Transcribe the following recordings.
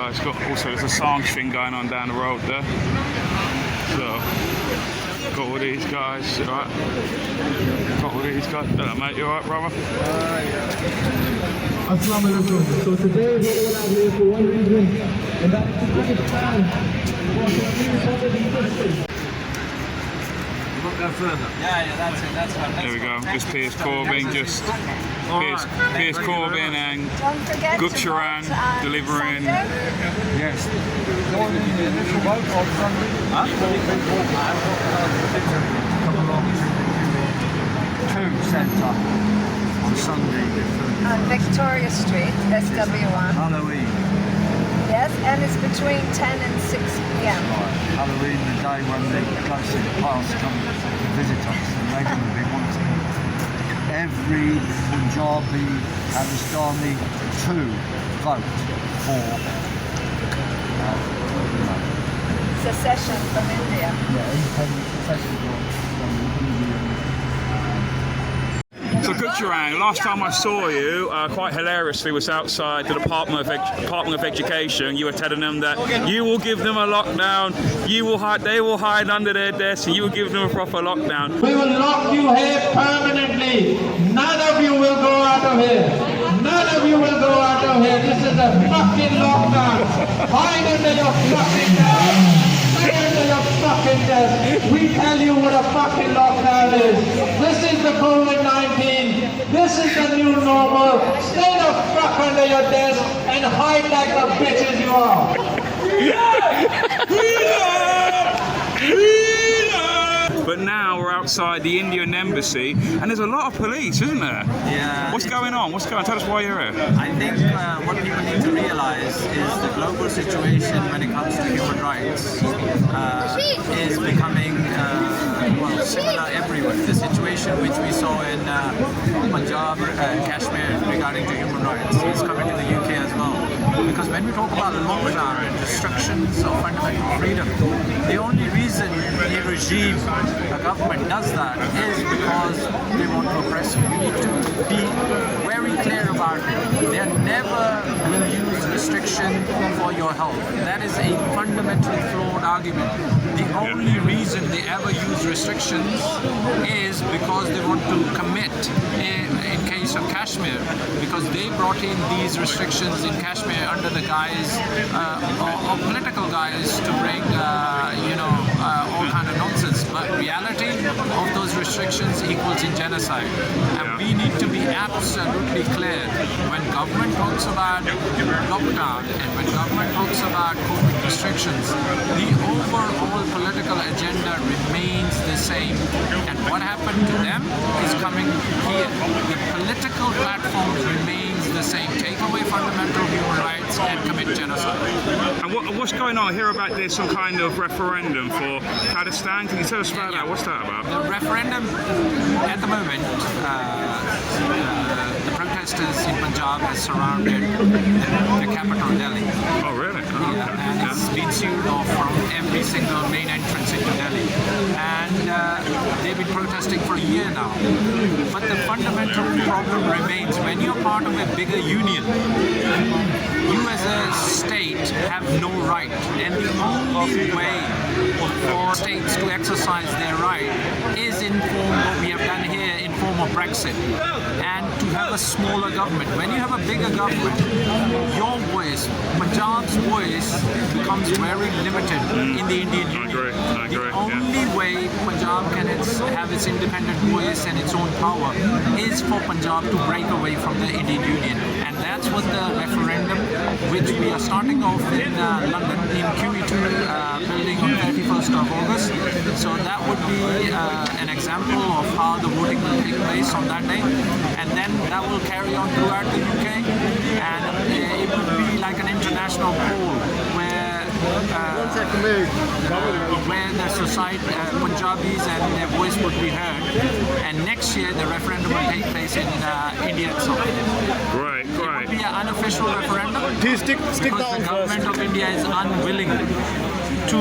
guys. There's a song thing going on down the road there. So, got all these guys, right? Got all these guys. Hello, mate, you alright, brother? Assalamu alaikum. So today we're all out here for one reason, and that is to bring it down. Go further. Yeah, that's right. There we go. Just Piers Corbyn, Piers Corbyn and Gucharan delivering. Yes. The initial vote on Sunday. Come along to Centre on Sunday. On Victoria Street, SW1. Halloween. Yes, and it's between 10 and 6 p.m. Halloween, the day when the ghosts of the past come to visit us, and they're going to be wanting every Punjabi, Khalistan to vote for Secession from India. independent secession from India. So Gucharan, last time I saw you, quite hilariously, was outside the Department of Education. You were telling them that you will give them a lockdown, they will hide under their desks, and you will give them a proper lockdown. We will lock you here permanently. None of you will go out of here. None of you will go out of here. This is a fucking lockdown. Hide under your fucking desk. Stay under your fucking desk. We tell you what a fucking lockdown is. This is the COVID-19. This is the new normal. Stay the fuck under your desk and hide like the bitches you are. But now we're outside the Indian embassy, and there's a lot of police, isn't there? Yeah. What's going on? Tell us why you're here. I think what people need to realize is the global situation when it comes to human rights is becoming similar everywhere. The situation which we saw in Punjab and Kashmir regarding to human rights is coming to the UK as well. Because when we talk about lockdown and restrictions of fundamental freedom, the only reason a regime, a government does that is because they want to oppress you. You need to be very clear about it. They never will use restriction for your health. That is a fundamentally flawed argument. The only reason they ever use restrictions is because they want to commit, in case of Kashmir, because they brought in these restrictions in Kashmir under the guise or political guise to bring all kind of nonsense. But reality of those restrictions equals in genocide. And we need to be absolutely clear when government talks about lockdown and when government talks about COVID restrictions, the overall political agenda remains the same. And what happened to them is coming here. The political platform remains the same. Take away fundamental human rights and commit genocide. And what's going on? I hear about there's some kind of referendum for Khalistan. Can you tell us about that? What's that about? The referendum, at the moment, the protesters in Punjab have surrounded the capital, Delhi. Oh, really? Oh, Yeah, okay. and it's been sealed off from every single main entrance into Delhi. And they've been protesting for a year now. But the fundamental problem remains when you're part of a bigger union, you as a state have no right. And the only way for states to exercise their right is in form what we have done here in form of Brexit. And to have a smaller government. When you have a bigger government, your voice, Punjab's voice, becomes very limited in the Indian Union. I agree. The only way Punjab can have its independent voice and its own power is for Punjab to break away from the Indian Union. And that's what the referendum, which we are starting off in London, in QE2 building on 31st of August. So that would be an example of how the voting will take place on that day. And then that will carry on throughout the UK. And it would be like an international poll where the society, Punjabis and their voice would be heard. And next year the referendum will take place in India itself. Right. It would be an unofficial referendum because the government of India is unwilling to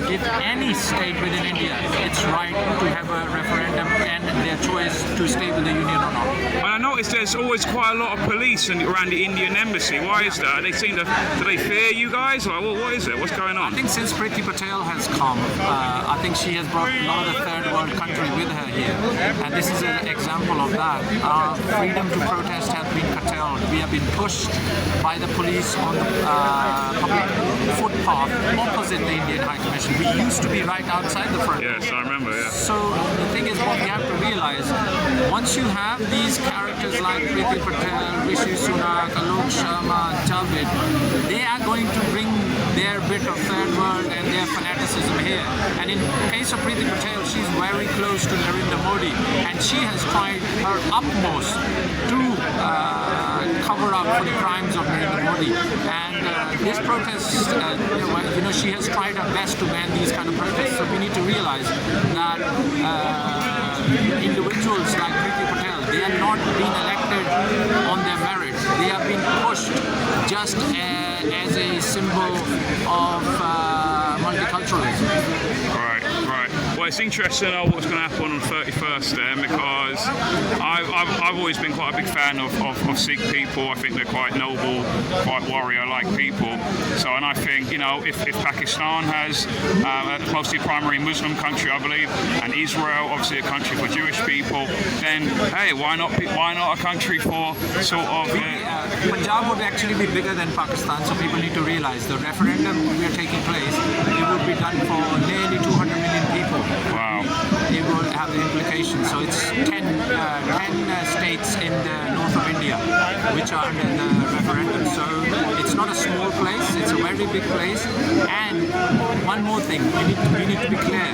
give any state within India its right to have a referendum and their choice to stay with the union or not. And I noticed there's always quite a lot of police around the Indian embassy. Why is that? Do they fear you guys? Like, well, what is it? What's going on? I think since Priti Patel has come, I think she has brought a lot of the third world country with her here, and this is an example of that. Our freedom to protest has been curtailed. We have been pushed by the police on the public footpath opposite the Indian High Commission. We used to be right outside the front. Yes, I remember, yeah. So the thing is, what we have to realize, once you have these characters like Priti Patel, Rishi Sunak, Alok Sharma, Javed, they are going to bring their bit of third world and their fanaticism here. And in case of Priti Patel, she's very close to Narendra Modi, and she has tried her utmost to cover up for the crimes of Narendra Modi. And this protest, she has tried her best to ban these kind of protests. So we need to realize that individuals like Priti Patel, they are not being elected on their merit. They are being pushed just as a symbol of multiculturalism. Right. Well, it's interesting to know what's going to happen on the 31st then, because I've always been quite a big fan of Sikh people. I think they're quite noble, quite warrior-like people. So, and I think, if Pakistan has a mostly primary Muslim country, I believe, and Israel, obviously a country for Jewish people, then hey, why not a country for sort of... Punjab would actually be bigger than Pakistan, so people need to realize the referendum we are taking place, it would be done for nearly 200 million people. Wow. It will have the implications. So it's 10 states in the north of India which are under the referendum. So it's not a small place, it's a very big place. And one more thing, we need to be clear.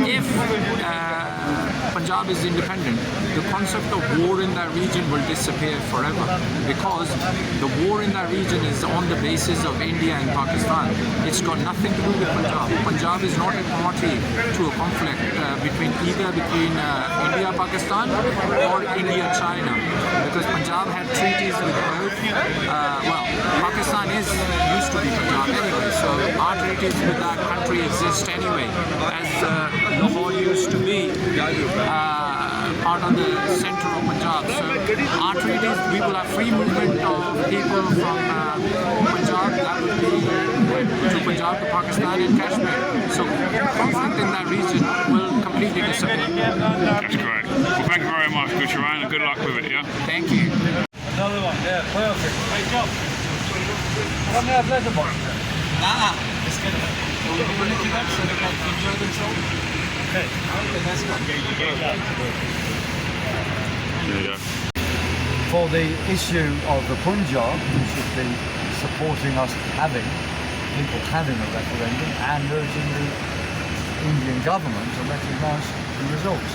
If Punjab is independent, the concept of war in that region will disappear forever, because the war in that region is on the basis of India and Pakistan. It's got nothing to do with Punjab. Punjab is not a party to a conflict between India, Pakistan or India, China, because Punjab had treaties with both. Pakistan used to be Punjab anyway, so our treaties with that country exist anyway, as Lahore used to be part of the center of Punjab. So our treaties, we will have free movement of people from Punjab, that would be to Punjab, to Pakistan and Kashmir. So conflict in that region will completely disappear. That's great. Well, thank you very much, Gucharan, and good luck with it, yeah? Thank you. Another one, yeah, perfect. Great job. Come here, play the ball. It's good. Will you bring it back so they can enjoy themselves? Okay, that's good. Yeah. For the issue of the Punjab, who should be supporting us people having a referendum and urging the Indian government to recognise the results.